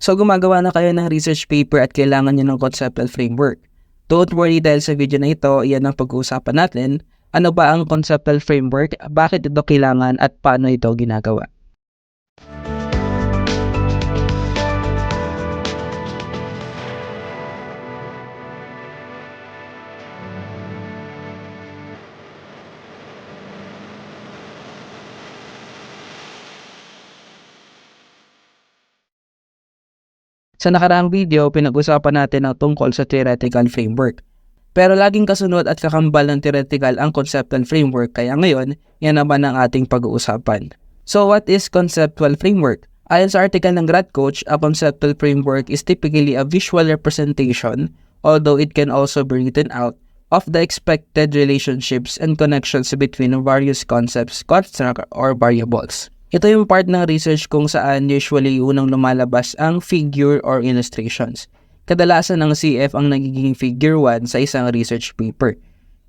So gumagawa na kayo ng research paper at kailangan nyo ng conceptual framework. Don't worry dahil sa video na ito, iyan ang pag-uusapan natin. Ano ba ang conceptual framework, bakit ito kailangan at paano ito ginagawa? Sa nakaraang video, pinag-usapan natin ang tungkol sa theoretical framework. Pero laging kasunod at kakambal ng theoretical ang conceptual framework, kaya ngayon, yan naman ang ating pag-uusapan. So what is conceptual framework? Ayon sa article ng GradCoach, a conceptual framework is typically a visual representation, although it can also be written out, of the expected relationships and connections between various concepts, constructs, or variables. Ito yung part ng research kung saan usually unang lumalabas ang figure or illustrations. Kadalasan ang CF ang nagiging figure 1 sa isang research paper.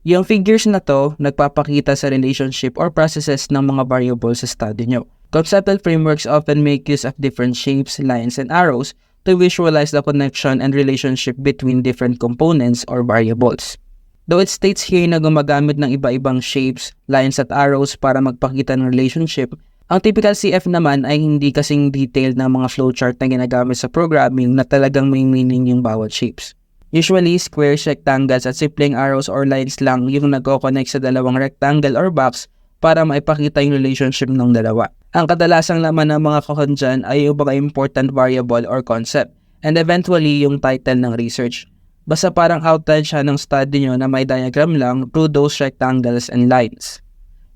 Yung figures na to, nagpapakita sa relationship or processes ng mga variables sa study nyo. Conceptual frameworks often make use of different shapes, lines, and arrows to visualize the connection and relationship between different components or variables. Though it states here na gumagamit ng iba-ibang shapes, lines, at arrows para magpakita ng relationship, ang typical CF naman ay hindi kasing detailed na mga flowchart na ginagamit sa programming na talagang may meaning yung bawat shapes. Usually, squares, rectangles at simpleng arrows or lines lang yung nagko-connect sa dalawang rectangle or box para maipakita yung relationship ng dalawa. Ang kadalasang laman ng mga kahon dyan ay yung mga important variable or concept and eventually yung title ng research. Basta parang outline siya ng study nyo na may diagram lang through those rectangles and lines.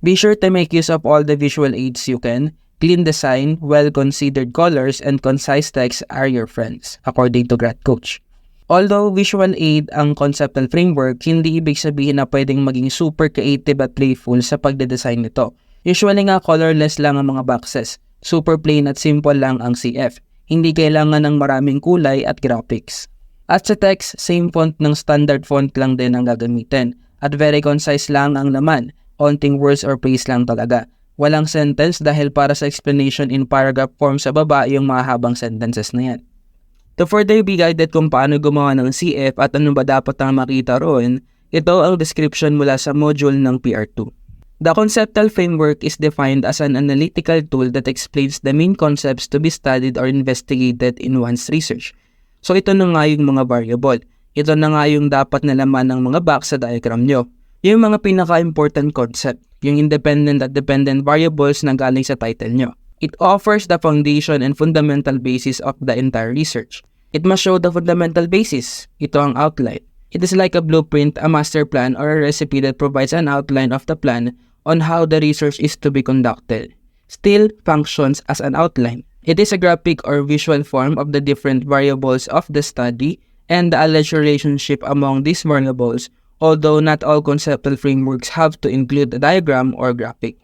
Be sure to make use of all the visual aids you can. Clean design, well-considered colors, and concise text are your friends, according to GradCoach. Although visual aid ang conceptual framework, hindi ibig sabihin na pwedeng maging super creative at playful sa pagde-design nito. Usually nga colorless lang ang mga boxes. Super plain at simple lang ang CF. Hindi kailangan ng maraming kulay at graphics. At sa text, same font ng standard font lang din ang gagamitin. At very concise lang ang laman. Onting words or phrase lang talaga. Walang sentence dahil para sa explanation in paragraph form sa baba yung mahabang sentences na yan. To further be guided kung paano gumawa ng CF at ano ba dapat na makita roon, ito ang description mula sa module ng PR2. The conceptual framework is defined as an analytical tool that explains the main concepts to be studied or investigated in one's research. So ito na nga yung mga variable. Ito na nga yung dapat na laman ng mga box sa diagram nyo. Yung mga pinaka-important concept, yung independent at dependent variables na galing sa title nyo. It offers the foundation and fundamental basis of the entire research. It must show the fundamental basis. Ito ang outline. It is like a blueprint, a master plan, or a recipe that provides an outline of the plan on how the research is to be conducted. Still functions as an outline. It is a graphic or visual form of the different variables of the study and the alleged relationship among these variables, although not all conceptual frameworks have to include a diagram or graphic.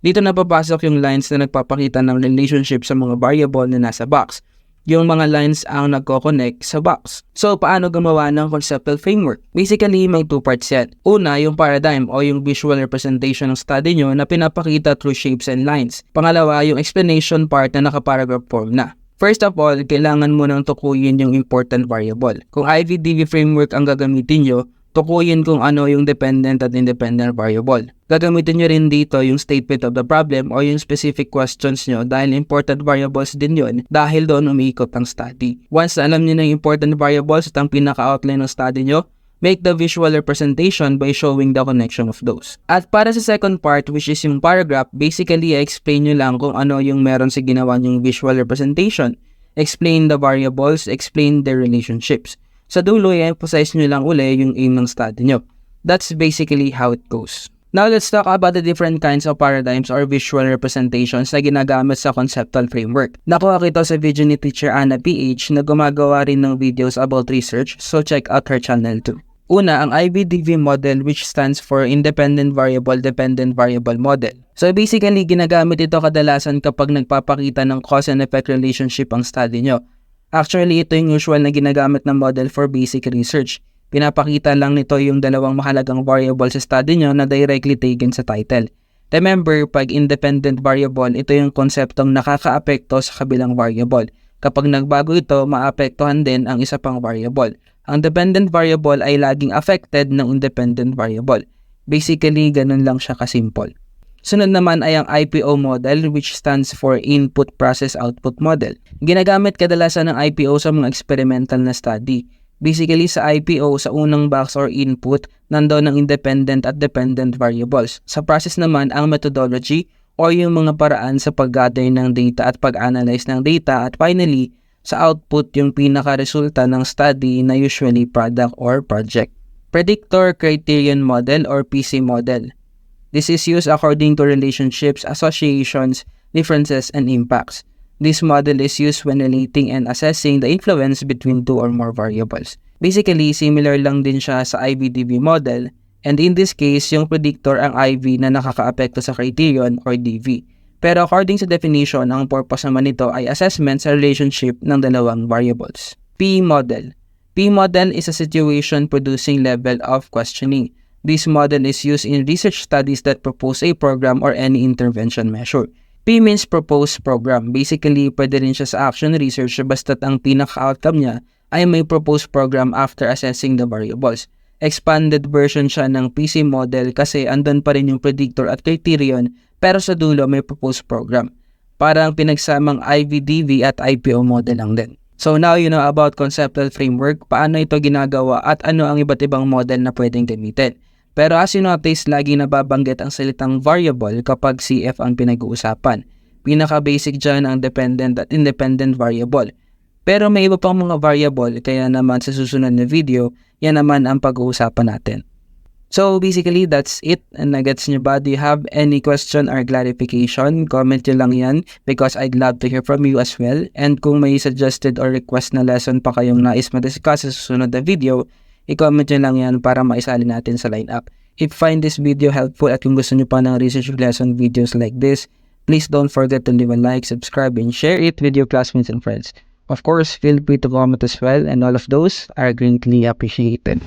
Dito na papasok yung lines na nagpapakita ng relationship sa mga variable na nasa box. Yung mga lines ang nagko-connect sa box. So, paano gumawa ng conceptual framework? Basically, may two parts yan. Una, yung paradigm o yung visual representation ng study nyo na pinapakita through shapes and lines. Pangalawa, yung explanation part na naka-paragraph form na. First of all, kailangan mo nang tukuyin yung important variable. Kung IVDV framework ang gagamitin nyo, tukuyin kung ano yung dependent at independent variable. Gagamitin nyo rin dito yung statement of the problem o yung specific questions nyo dahil important variables din yun dahil doon umiikot ang study. Once na alam nyo na yung important variables at ang pinaka-outline ng study nyo, make the visual representation by showing the connection of those. At para sa second part, which is yung paragraph, basically explain nyo lang kung ano yung meron sa ginawa yung visual representation. Explain the variables, explain their relationships. Sa dulo, i-emphasize nyo lang uli yung aim ng study nyo. That's basically how it goes. Now, let's talk about the different kinds of paradigms or visual representations na ginagamit sa conceptual framework. Nakuha ko ito sa video ni Teacher Anna PH na gumagawa rin ng videos about research, so check out her channel too. Una, ang IVDV model, which stands for Independent Variable Dependent Variable Model. So basically, ginagamit ito kadalasan kapag nagpapakita ng cause and effect relationship ang study nyo. Actually, ito yung usual na ginagamit na model for basic research. Pinapakita lang nito yung dalawang mahalagang variable sa study nyo na directly taken sa title. Remember, pag independent variable, ito yung konseptong nakaka-apekto sa kabilang variable. Kapag nagbago ito, maapektuhan din ang isa pang variable. Ang dependent variable ay laging affected ng independent variable. Basically, ganun lang siya kasimple. Sunod naman ay ang IPO model, which stands for Input Process Output Model. Ginagamit kadalasan ng IPO sa mga experimental na study. Basically, sa IPO, sa unang box or input, nandoon ang independent at dependent variables. Sa process naman, ang methodology o yung mga paraan sa pag-gather ng data at pag-analyze ng data, at finally, sa output yung pinaka-resulta ng study na usually product or project. Predictor Criterion Model or PC Model. This is used according to relationships, associations, differences, and impacts. This model is used when relating and assessing the influence between two or more variables. Basically, similar lang din siya sa IVDV model, and in this case, yung predictor ang IV na nakakaapekto sa criterion or DV. Pero according sa definition, ang purpose naman nito ay assessment sa relationship ng dalawang variables. P model. P model is a situation producing level of questioning. This model is used in research studies that propose a program or any intervention measure. P means proposed program. Basically, pwede rin siya sa action research basta't ang pinaka-outcome niya ay may proposed program after assessing the variables. Expanded version siya ng PC model kasi andun pa rin yung predictor at criterion pero sa dulo may proposed program. Parang pinagsamang IVDV at IPO model lang din. So now you know about conceptual framework, paano ito ginagawa at ano ang iba't ibang model na pwedeng gamitin. Pero as you notice, lagi nababanggit ang salitang variable kapag CF ang pinag-uusapan. Pinaka-basic dyan ang dependent at independent variable. Pero may iba pang mga variable, kaya naman sa susunod na video, yan naman ang pag-uusapan natin. So basically, that's it. And nagets nyo ba? Do you have any question or clarification? Comment nyo lang yan because I'd love to hear from you as well. And kung may suggested or request na lesson pa kayong nais ma-discuss sa susunod na video, i-comment nyo lang yan para maisali natin sa lineup. If you find this video helpful at kung gusto nyo pa ng research lesson videos like this, please don't forget to leave a like, subscribe, and share it with your classmates and friends. Of course, feel free to comment as well, and all of those are greatly appreciated.